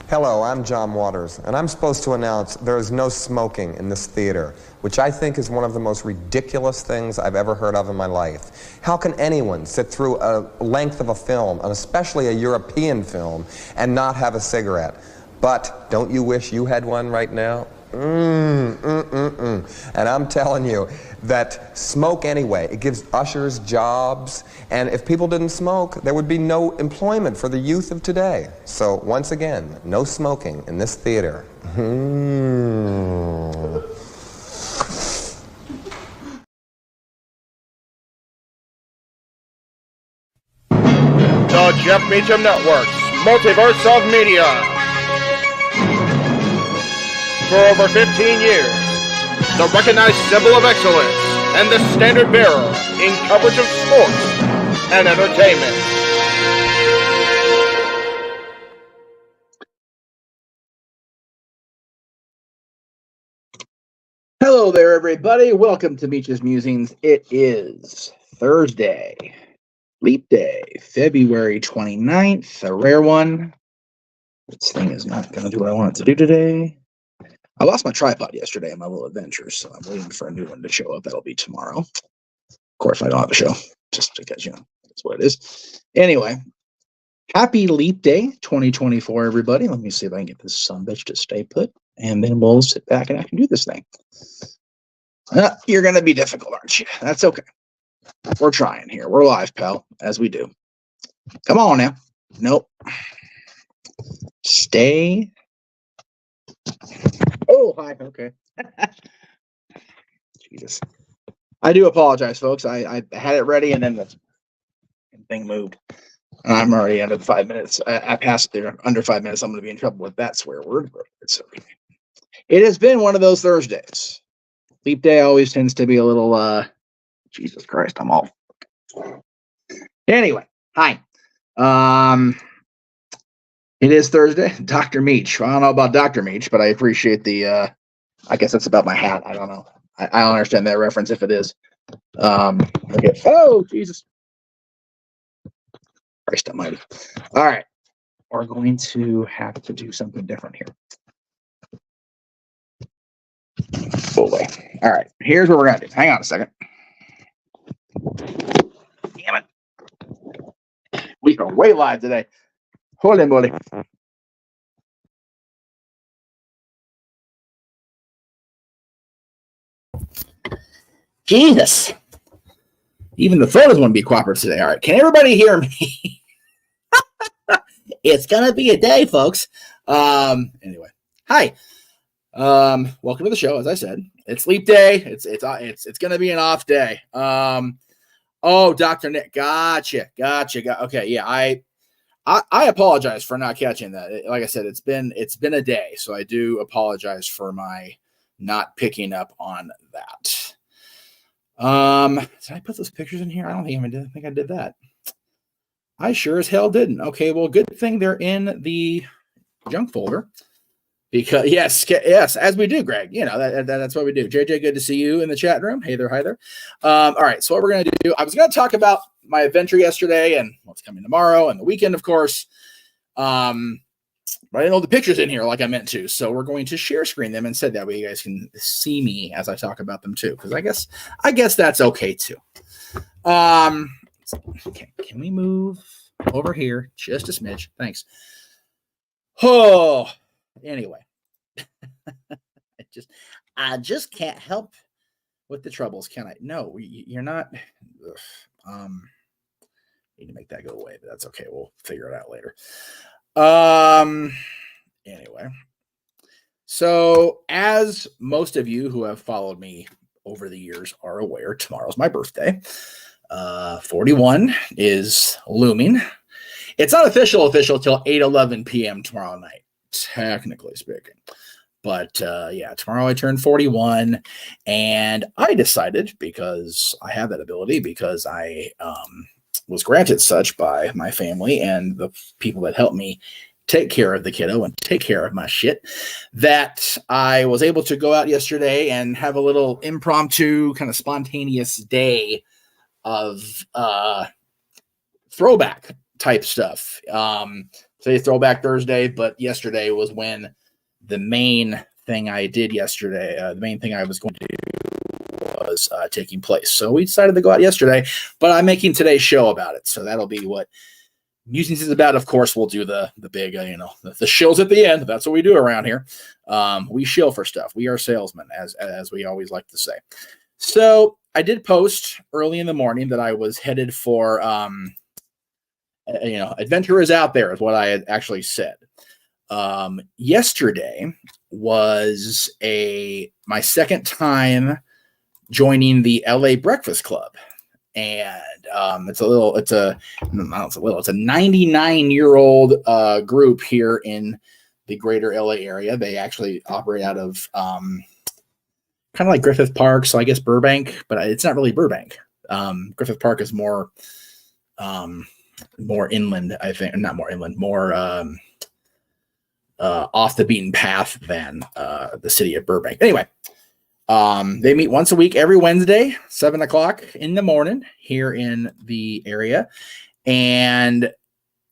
Hello, I'm John Waters, and I'm supposed to announce there is no smoking in this theater, which I think is one of the most ridiculous things I've ever heard of in my life. How can anyone sit through a length of a film, and especially a European film, and not have a cigarette? But don't you wish you had one right now? And I'm telling you that smoke anyway. It gives ushers jobs, and if people didn't smoke, there would be no employment for the youth of today. So once again, no smoking in this theater. The Jeff Meacham Network's Multiverse of Media. For over 15 years, the recognized symbol of excellence and the standard bearer in coverage of sports and entertainment. Hello there, everybody. Welcome to Meach's Musings. It is Thursday, Leap Day, February 29th, a rare one. This thing is not going to do what I want it to do today. I lost my tripod yesterday in my little adventure, so I'm waiting for a new one to show up. That'll be tomorrow. Of course, I don't have a show, just because, that's what it is. Anyway, happy Leap Day 2024, everybody. Let me see if I can get this sumbitch to stay put, and then we'll sit back and I can do this thing. You're going to be difficult, aren't you? That's okay. We're trying here. We're live, pal, as we do. Come on now. Nope. Stay. Oh, hi. Okay. Jesus. I do apologize, folks. I had it ready and then the thing moved. And I'm already under 5 minutes. I passed there under 5 minutes. I'm going to be in trouble with that swear word, but it's okay. It has been one of those Thursdays. Leap Day always tends to be a little, Jesus Christ, I'm all. Anyway, hi. It is Thursday. Dr. Meach. I don't know about Dr. Meach, but I appreciate the, I guess that's about my hat. I don't know. I don't understand that reference if it is. Okay. Oh, Jesus. Christ almighty. All right. We're going to have to do something different here. Oh, boy. All right. Here's what we're going to do. Hang on a second. Damn it. We are way live today. Holy moly. Jesus. Even the phone doesn't want to be cooperative today. All right. Can everybody hear me? It's going to be a day, folks. Anyway. Hi. Welcome to the show. As I said, it's Leap Day. It's going to be an off day. Oh, Dr. Nick. Gotcha. Okay. Yeah. I apologize for not catching that. Like I said, it's been a day, so I do apologize for my not picking up on that. Did I put those pictures in here? I don't think I did that. I sure as hell didn't. Okay, well, good thing they're in the junk folder. Because yes, as we do, Greg. That's what we do. JJ, good to see you in the chat room. Hey there, hi there. All right, so what we're gonna do? I was gonna talk about my adventure yesterday and what's coming tomorrow and the weekend, of course. But I didn't know the pictures in here like I meant to, so we're going to share screen them instead. That way, you guys can see me as I talk about them too. Because I guess that's okay too. Okay, can we move over here just a smidge? Thanks. Oh. Anyway, I just can't help with the troubles, can I? No, you're not. Need to make that go away, but that's okay. We'll figure it out later. Anyway, so as most of you who have followed me over the years are aware, tomorrow's my birthday. 41 is looming. It's not official till 8:11 p.m. tomorrow night. Technically speaking, but tomorrow I turn 41, and I decided, because I have that ability, because I was granted such by my family and the people that helped me take care of the kiddo and take care of my shit, that I was able to go out yesterday and have a little impromptu kind of spontaneous day of throwback type stuff. today's Throwback Thursday, but yesterday was when the main thing I did yesterday, the main thing I was going to do was taking place. So we decided to go out yesterday, but I'm making today's show about it. So that'll be what Musings is about. Of course, we'll do the big, the shills at the end. That's what we do around here. We shill for stuff. We are salesmen, as we always like to say. So I did post early in the morning that I was headed for, adventure is out there is what I had actually said. Yesterday was my second time joining the LA Breakfast Club. And it's a 99-year-old group here in the greater LA area. They actually operate out of kind of like Griffith Park, so I guess Burbank, but it's not really Burbank. Griffith Park is more inland, I think. Not more inland, more off the beaten path than the city of Burbank. Anyway. They meet once a week, every Wednesday, 7:00 in the morning here in the area. And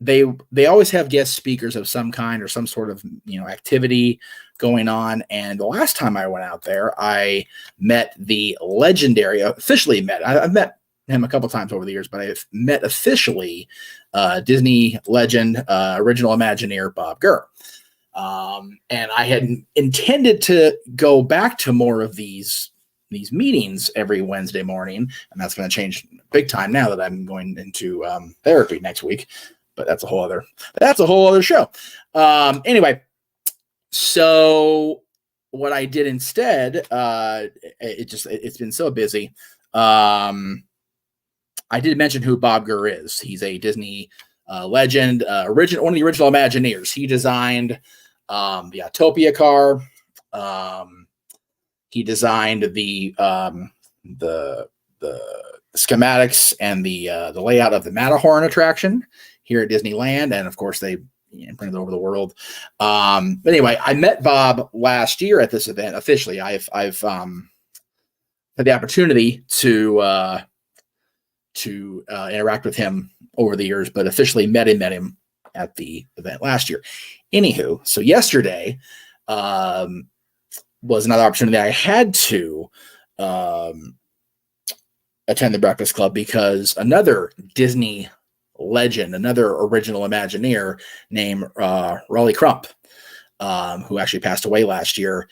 they always have guest speakers of some kind or some sort of, activity going on. And the last time I went out there, I met the officially met. I've met him a couple times over the years, but I've met officially Disney legend, original Imagineer Bob Gurr. And I had intended to go back to more of these meetings every Wednesday morning, and that's going to change big time now that I'm going into therapy next week. But that's a whole other show. Anyway, so what I did instead, it's been so busy. I did mention who Bob Gurr is. He's a Disney legend, one of the original Imagineers. He designed the Autopia car. He designed the schematics and the layout of the Matterhorn attraction here at Disneyland, and of course they imprinted over the world. Anyway, I met Bob last year at this event. Officially, I've had the opportunity to interact with him over the years, but officially met him at the event last year. Anywho, so yesterday was another opportunity I had to attend the Breakfast Club because another Disney legend, another original Imagineer named Raleigh Crump, who actually passed away last year.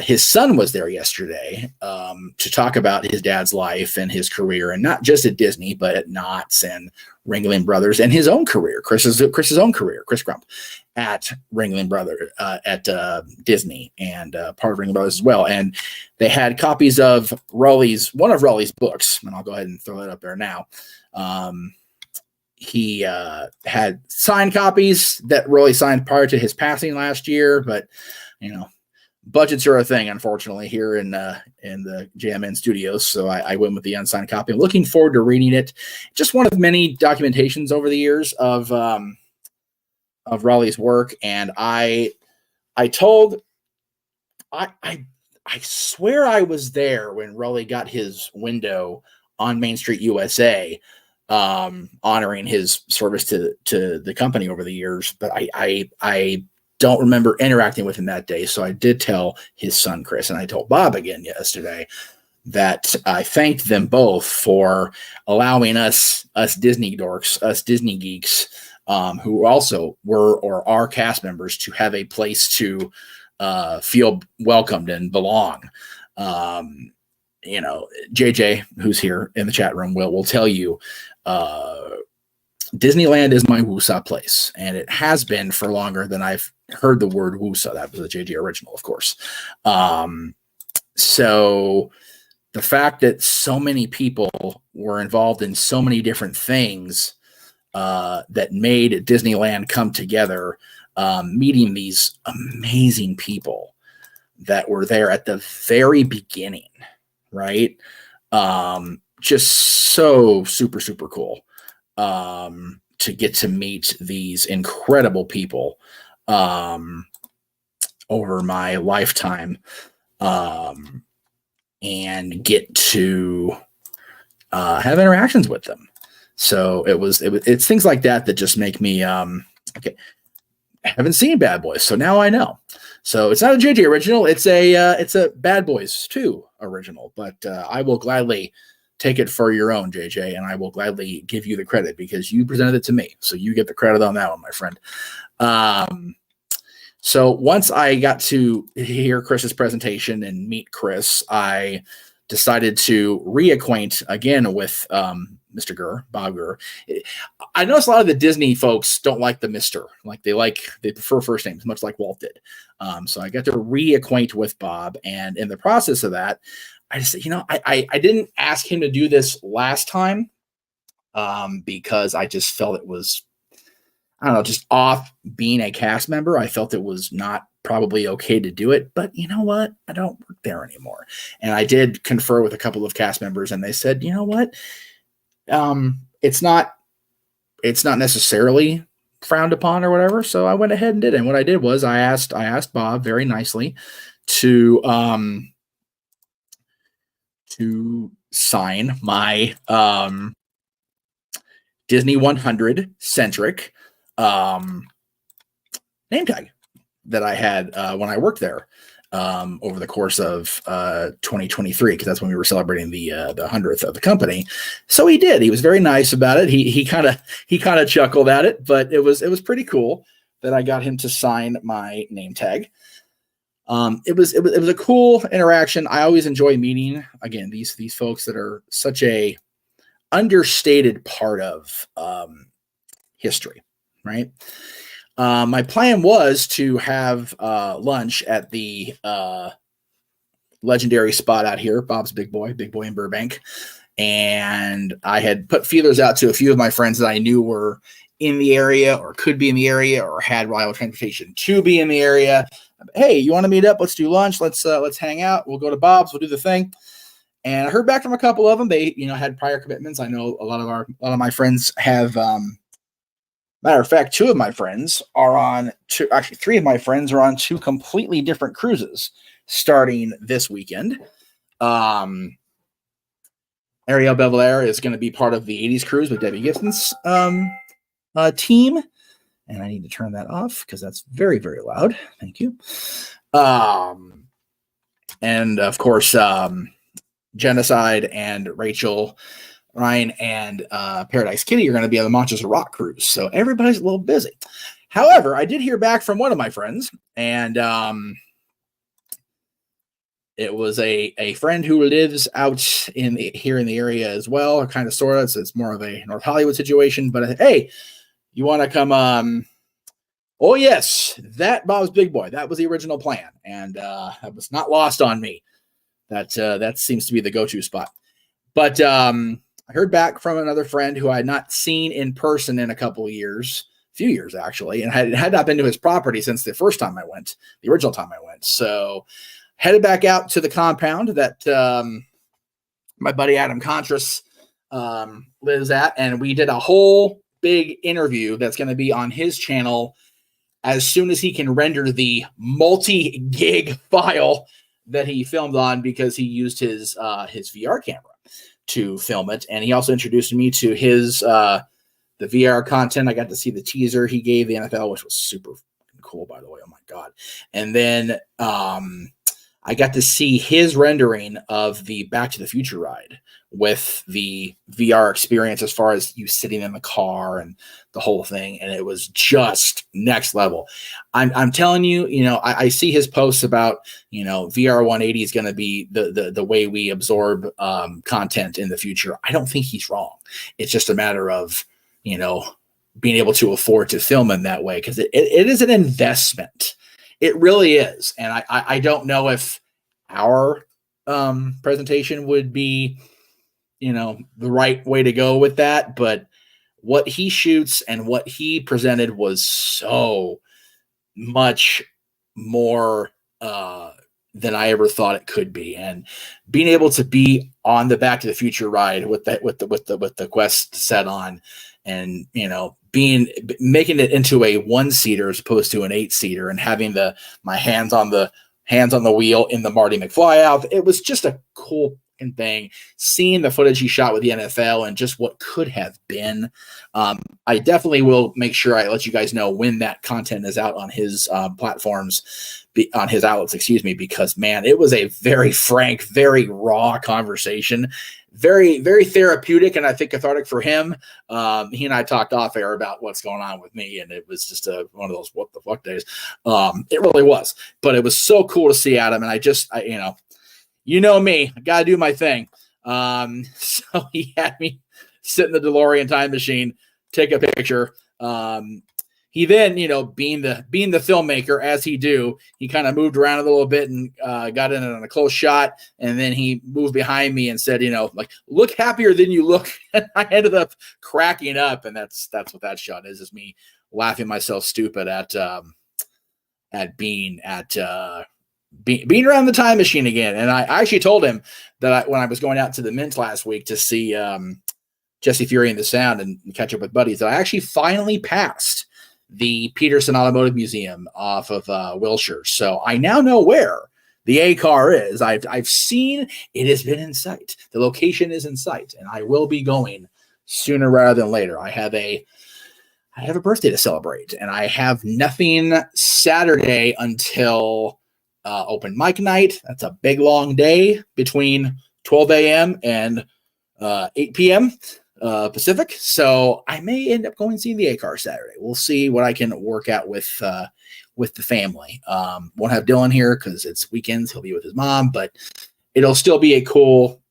His son was there yesterday to talk about his dad's life and his career, and not just at Disney, but at Knott's and Ringling Brothers, and his own career, Chris's own career, Chris Crump at Ringling Brothers, at Disney, and part of Ringling Brothers as well. And they had copies of one of Raleigh's books, and I'll go ahead and throw that up there now. He had signed copies that Raleigh signed prior to his passing last year, but budgets are a thing, unfortunately, here in the JMN studios. So I went with the unsigned copy. I'm looking forward to reading it. Just one of many documentations over the years of Raleigh's work. And I swear I was there when Raleigh got his window on Main Street, USA, honoring his service to the company over the years. But I don't remember interacting with him that day. So I did tell his son, Chris, and I told Bob again yesterday that I thanked them both for allowing us Disney dorks, us Disney geeks, who also were or are cast members, to have a place to feel welcomed and belong. JJ, who's here in the chat room, will tell you, Disneyland is my woosah place, and it has been for longer than I've heard the word woosah. That was a JJ original, of course. So the fact that so many people were involved in so many different things that made Disneyland come together, meeting these amazing people that were there at the very beginning, right? Just so super, super cool. To get to meet these incredible people over my lifetime, and get to have interactions with them. So it's things like that that just make me okay. haven't seen Bad Boys, so now I know. So it's not a JJ original. It's a Bad Boys 2 original, but I will gladly take it for your own, JJ, and I will gladly give you the credit because you presented it to me. So you get the credit on that one, my friend. So once I got to hear Chris's presentation and meet Chris, I decided to reacquaint again with Mr. Gurr, Bob Gurr. I noticed a lot of the Disney folks don't like the Mr. They prefer first names, much like Walt did. So I got to reacquaint with Bob, and in the process of that, I just said, I didn't ask him to do this last time because I just felt it was, I don't know, just off being a cast member. I felt it was not probably okay to do it, but you know what? I don't work there anymore. And I did confer with a couple of cast members, and they said, you know what? It's not necessarily frowned upon or whatever. So I went ahead and did it. And what I did was I asked Bob very nicely to sign my Disney 100 centric name tag that I had when I worked there over the course of 2023, because that's when we were celebrating the 100th of the company. So he did. He was very nice about it. He kind of chuckled at it, but it was pretty cool that I got him to sign my name tag. It was a cool interaction. I always enjoy meeting again these folks that are such a understated part of history, right? My plan was to have lunch at the legendary spot out here, Bob's Big Boy in Burbank. And I had put feelers out to a few of my friends that I knew were in the area or could be in the area or had reliable transportation to be in the area. Hey, you want to meet up? Let's do lunch. Let's hang out. We'll go to Bob's. We'll do the thing. And I heard back from a couple of them. They, had prior commitments. I know a lot of my friends have, matter of fact, three of my friends are on two completely different cruises starting this weekend. Ariel Bevillaire is going to be part of the 80s cruise with Debbie Gibson's team. And I need to turn that off because that's very, very loud. Thank you. And of course, Genocide and Rachel, Ryan, and Paradise Kitty are going to be on the Monsters of Rock cruise. So everybody's a little busy. However, I did hear back from one of my friends, and it was a friend who lives out here in the area as well, or kind of sort of. So it's more of a North Hollywood situation. But hey, you want to come? Oh yes, that Bob's Big Boy. That was the original plan, and that was not lost on me. That seems to be the go-to spot. But I heard back from another friend who I had not seen in person in a few years actually, and had not been to his property since the original time I went. So headed back out to the compound that my buddy Adam Contras lives at, and we did a whole big interview that's going to be on his channel as soon as he can render the multi-gig file that he filmed on, because he used his VR camera to film it. And he also introduced me to his the VR content. I got to see the teaser he gave the NFL, which was super cool, by the way. Oh my God. And then I got to see his rendering of the Back to the Future ride with the VR experience, as far as you sitting in the car and the whole thing. And it was just next level. I'm telling you, I see his posts about, VR 180 is going to be the way we absorb content in the future. I don't think he's wrong. It's just a matter of, being able to afford to film in that way, because it is an investment. It really is. And I don't know if our presentation would be, the right way to go with that. But what he shoots and what he presented was so much more than I ever thought it could be. And being able to be on the Back to the Future ride with the Quest set on, and making it into a 1-seater as opposed to an 8-seater, and having my hands on the wheel in the Marty McFly outfit. It was just a cool thing, seeing the footage he shot with the NFL and just what could have been. I definitely will make sure I let you guys know when that content is out on his platforms, on his outlets, because man, it was a very frank, very raw conversation, very, very therapeutic, and I think cathartic for him. He and I talked off air about what's going on with me, and it was just one of those what the fuck days. It really was, but it was so cool to see Adam, and I you know me, I got to do my thing. So he had me sit in the DeLorean time machine, take a picture. He then, being the filmmaker as he do, he kind of moved around a little bit and got in on a close shot. And then he moved behind me and said, look happier than you look. And I ended up cracking up. And that's what that shot is me laughing myself stupid at being around the time machine again. And I actually told him that when I was going out to the Mint last week to see Jesse Fury and the Sound and catch up with buddies, that I actually finally passed the Peterson Automotive Museum off of Wilshire. So I now know where the A car is. I've seen it has been in sight. The location is in sight, and I will be going sooner rather than later. I have a birthday to celebrate, and I have nothing Saturday until open mic night. That's a big long day between 12 a.m. and 8 p.m. Pacific. So I may end up going seeing the A car Saturday. We'll see what I can work out with the family. Won't have Dylan here because it's weekends. He'll be with his mom, but it'll still be a cool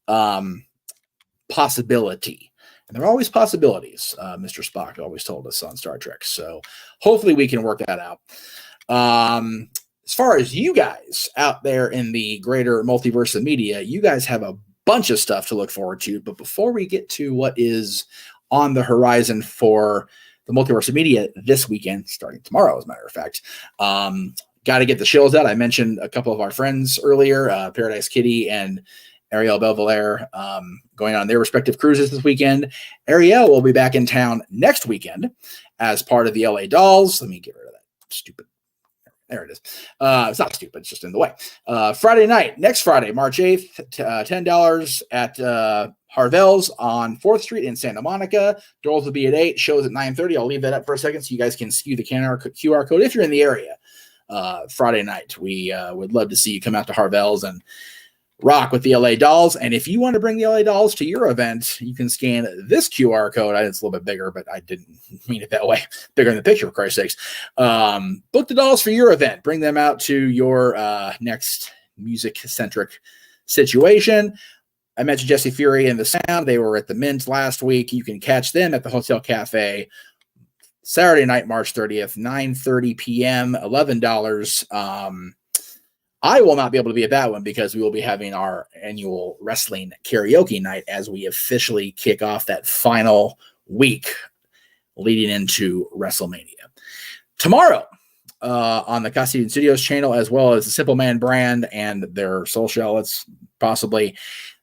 possibility. And there are always possibilities. Mr. Spock always told us on Star Trek. So hopefully we can work that out. As far as you guys out there in the greater multiverse of media, you guys have a bunch of stuff to look forward to. But before we get to what is on the horizon for the multiverse of media this weekend, starting tomorrow, as a matter of fact, got to get the shills out. I mentioned a couple of our friends earlier, Paradise Kitty and Ariel Belvalere, going on their respective cruises this weekend. Ariel will be back in town next weekend as part of the LA Dolls. Let me get rid of that stupid. There it is. It's not stupid. It's just in the way. Friday night, next Friday, March 8th, $10 at Harvell's on 4th Street in Santa Monica. Doors will be at 8. Shows at 9:30. I'll leave that up for a second so you guys can skew the QR code if you're in the area. Friday night, we would love to see you come out to Harvell's and rock with the LA Dolls. And if you want to bring the LA Dolls to your event, you can scan this QR code. It's a little bit bigger, but I didn't mean it that way. Bigger in the picture, for Christ's sakes. Book the dolls for your event. Bring them out to your next music-centric situation. I mentioned Jesse Fury and the Sound. They were at the Mint last week. You can catch them at the Hotel Cafe Saturday night, March 30th, 9:30 p.m., $11. I will not be able to be at that one because we will be having our annual wrestling karaoke night as we officially kick off that final week leading into WrestleMania. Tomorrow on the Costume Studios channel, as well as the Simple Man brand and their social outlets, possibly,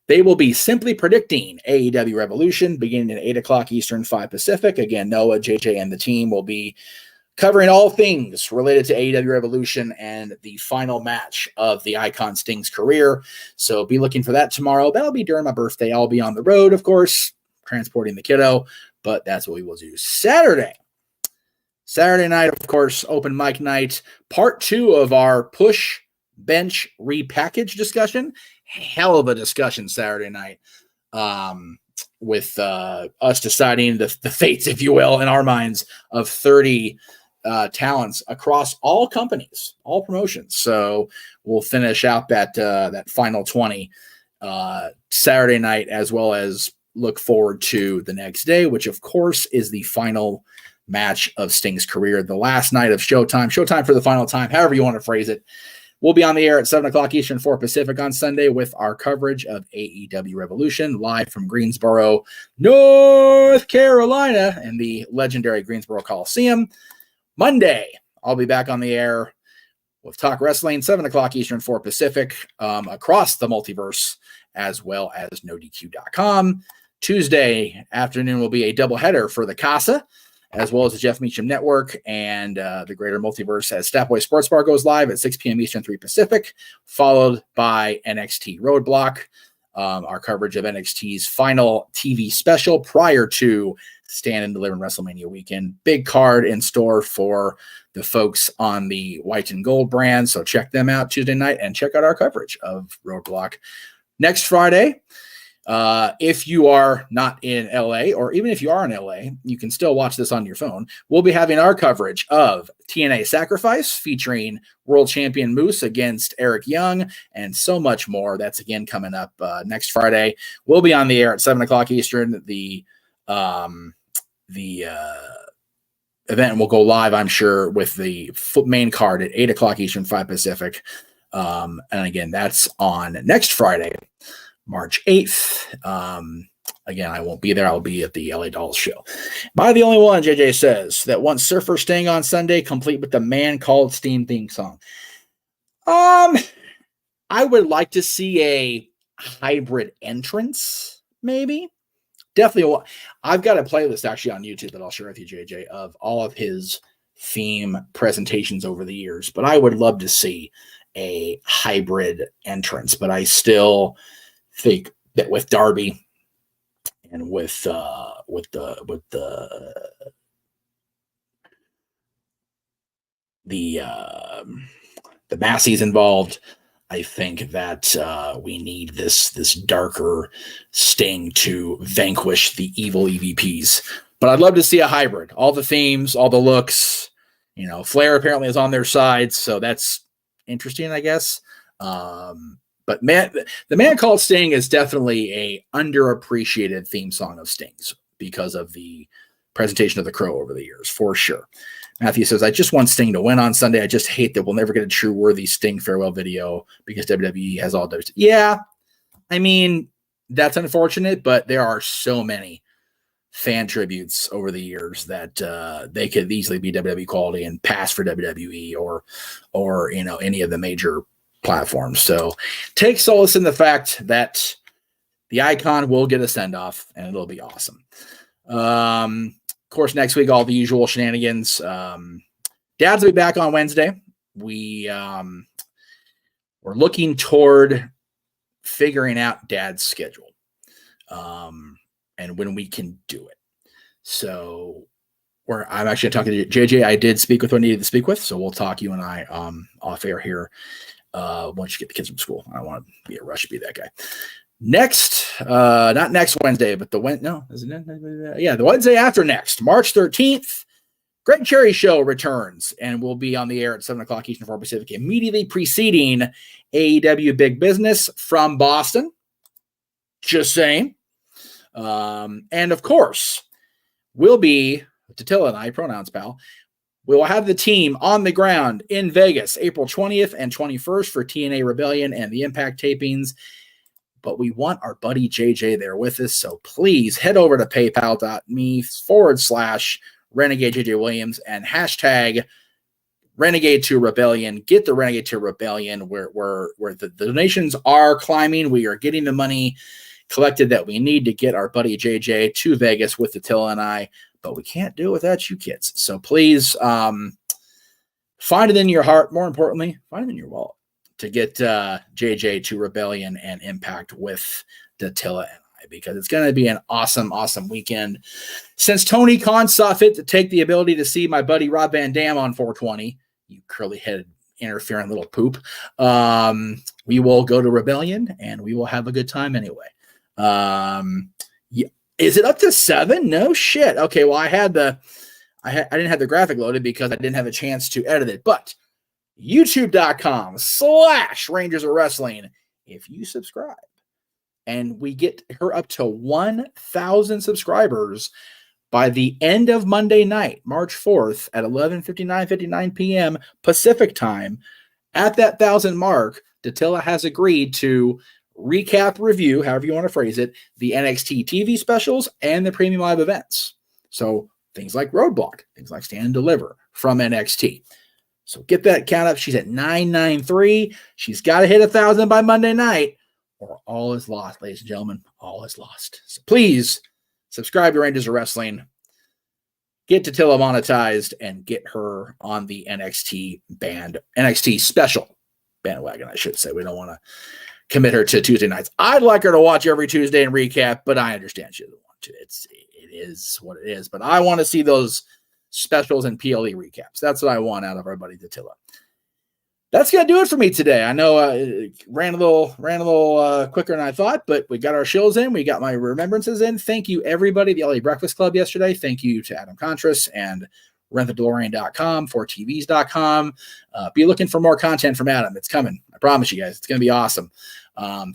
they will be simply predicting AEW Revolution beginning at 8 o'clock Eastern, 5 Pacific. Again, Noah, JJ, and the team will be covering all things related to AEW Revolution and the final match of the Icon Sting's career. So be looking for that tomorrow. That'll be during my birthday. I'll be on the road, of course, transporting the kiddo, but that's what we will do. Saturday night, of course, open mic night, part 2 of our push bench repackage discussion. Hell of a discussion Saturday night. With us deciding the fates, if you will, in our minds of 30 talents across all companies, all promotions. So we'll finish out that final 20 Saturday night, as well as look forward to the next day, which of course is the final match of Sting's career, the last night of Showtime for the final time, however you want to phrase it. We'll be on the air at 7 o'clock Eastern, 4 Pacific on Sunday with our coverage of AEW Revolution live from Greensboro, North Carolina, in the legendary Greensboro Coliseum. Monday, I'll be back on the air with Talk Wrestling, 7 o'clock Eastern, 4 Pacific, across the multiverse, as well as NoDQ.com. Tuesday afternoon will be a doubleheader for the Casa, as well as the Jeff Meacham Network and the Greater Multiverse, as Staffboy Sports Bar goes live at 6 p.m. Eastern, 3 Pacific, followed by NXT Roadblock. our coverage of NXT's final TV special prior to Stand and Deliver WrestleMania weekend. Big card in store for the folks on the White and Gold brand. So check them out Tuesday night and check out our coverage of Roadblock next Friday. If you are not in LA, or even if you are in LA, you can still watch this on your phone. We'll be having our coverage of TNA Sacrifice featuring world champion Moose against Eric Young and so much more. That's again coming up next Friday. We'll be on the air at 7:00 Eastern. The event will go live, I'm sure, with the main card at 8:00 Eastern, 5 Pacific. And again, that's on next Friday, March 8th. Again, I won't be there. I'll be at the LA Dolls show. Am I the only one, JJ says, that wants Surfer Sting on Sunday, complete with the Man Called Steam theme song? I would like to see a hybrid entrance, maybe. Definitely. I've got a playlist actually on YouTube that I'll share with you, JJ, of all of his theme presentations over the years. But I would love to see a hybrid entrance. But I still think that with Darby and with the Massies involved, I think that we need this darker Sting to vanquish the evil EVPs. But I'd love to see a hybrid. All the themes, all the looks. You know, Flair apparently is on their side, so that's interesting, I guess. But the Man Called Sting is definitely a underappreciated theme song of Sting's because of the presentation of the Crow over the years, for sure. Matthew says, I just want Sting to win on Sunday. I just hate that we'll never get a true worthy Sting farewell video because WWE has all those. Yeah, I mean, that's unfortunate, but there are so many fan tributes over the years that they could easily be WWE quality and pass for WWE or you know, any of the major platforms. So take solace in the fact that the Icon will get a send-off and it'll be awesome. Of course, next week, all the usual shenanigans. Dad's will be back on Wednesday. We're looking toward figuring out Dad's schedule and when we can do it. So I'm actually talking to JJ. I did speak with who I needed to speak with, so we'll talk, you and I, off air here once you get the kids from school. I don't want to be a rush to be that guy. Next, not next Wednesday, but the Wednesday after next, March 13th, Greg Cherry Show returns and will be on the air at 7:00 Eastern, 4 Pacific, immediately preceding AEW Big Business from Boston. Just saying. And of course, we'll be, Tatilla and I, pronouns pal, we will have the team on the ground in Vegas, April 20th and 21st for TNA Rebellion and the Impact tapings. But we want our buddy JJ there with us. So please head over to paypal.me/Renegade JJ Williams and hashtag Renegade to Rebellion. Get the Renegade to Rebellion where the donations are climbing. We are getting the money collected that we need to get our buddy JJ to Vegas with Attila and I. But we can't do it without you kids. So please find it in your heart. More importantly, find it in your wallet to get JJ to Rebellion and Impact with Attila and I, because it's going to be an awesome, awesome weekend. Since Tony Khan saw fit to take the ability to see my buddy Rob Van Dam on 420, you curly-headed interfering little poop, we will go to Rebellion and we will have a good time anyway. Is it up to 7? No shit. Okay, well, I didn't have the graphic loaded because I didn't have a chance to edit it, but youtube.com/Rangers of Wrestling. If you subscribe and we get her up to 1,000 subscribers by the end of Monday night, March 4th at 11:59 p.m. Pacific time, at that 1,000 mark, Datilla has agreed to recap, review, however you want to phrase it, the NXT TV specials and the premium live events. So things like Roadblock, things like Stand and Deliver from NXT. So get that count up. She's at 993. She's got to hit 1,000 by Monday night, or all is lost, ladies and gentlemen. All is lost. So please subscribe to Rangers of Wrestling. Get Tatilla monetized and get her on the NXT special bandwagon, I should say. We don't want to commit her to Tuesday nights. I'd like her to watch every Tuesday and recap, but I understand she doesn't want to. It is what it is. But I want to see those specials and PLE recaps. That's what I want out of our buddy Dattila. That's going to do it for me today. I know it ran a little quicker than I thought, but we got our shills in. We got my remembrances in. Thank you, everybody. The LA Breakfast Club yesterday. Thank you to Adam Contras and rentthedelorean.com, 4tvs.com. Be looking for more content from Adam. It's coming. I promise you guys. It's going to be awesome.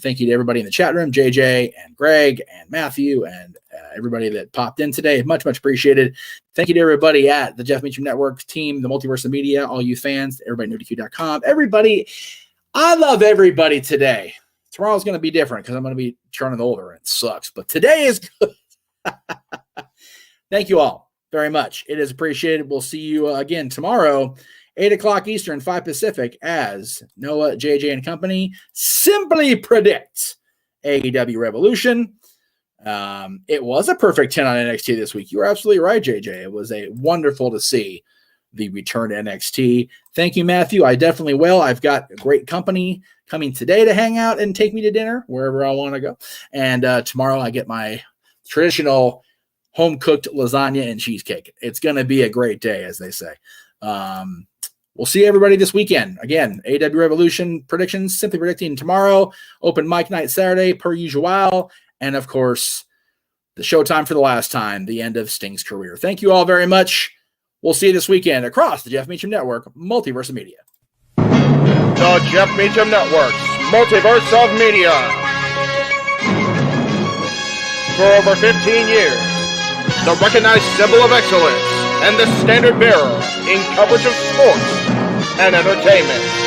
Thank you to everybody in the chat room, JJ and Greg and Matthew and everybody that popped in today. Much, much appreciated. Thank you to everybody at the Jeff Meacham Network team, the Multiverse of Media, all you fans, everybody at nerdq.com. Everybody, I love everybody today. Tomorrow's going to be different because I'm going to be turning older and it sucks. But today is good. Thank you all very much. It is appreciated. We'll see you again tomorrow, 8 o'clock Eastern, 5 Pacific, as Noah, JJ, and company simply predicts AEW Revolution. It was a perfect 10 on NXT this week. You were absolutely right, JJ. It was wonderful to see the return to NXT. Thank you, Matthew. I definitely will. I've got a great company coming today to hang out and take me to dinner wherever I want to go. And tomorrow I get my traditional home-cooked lasagna and cheesecake. It's going to be a great day, as they say. We'll see everybody this weekend. Again, AEW Revolution predictions, simply predicting tomorrow, open mic night Saturday, per usual, and of course, the Showtime for the last time, the end of Sting's career. Thank you all very much. We'll see you this weekend across the Jeff Meacham Network, Multiverse of Media. The Jeff Meacham Network's Multiverse of Media. For over 15 years, the recognized symbol of excellence and the standard bearer in coverage of sports and entertainment.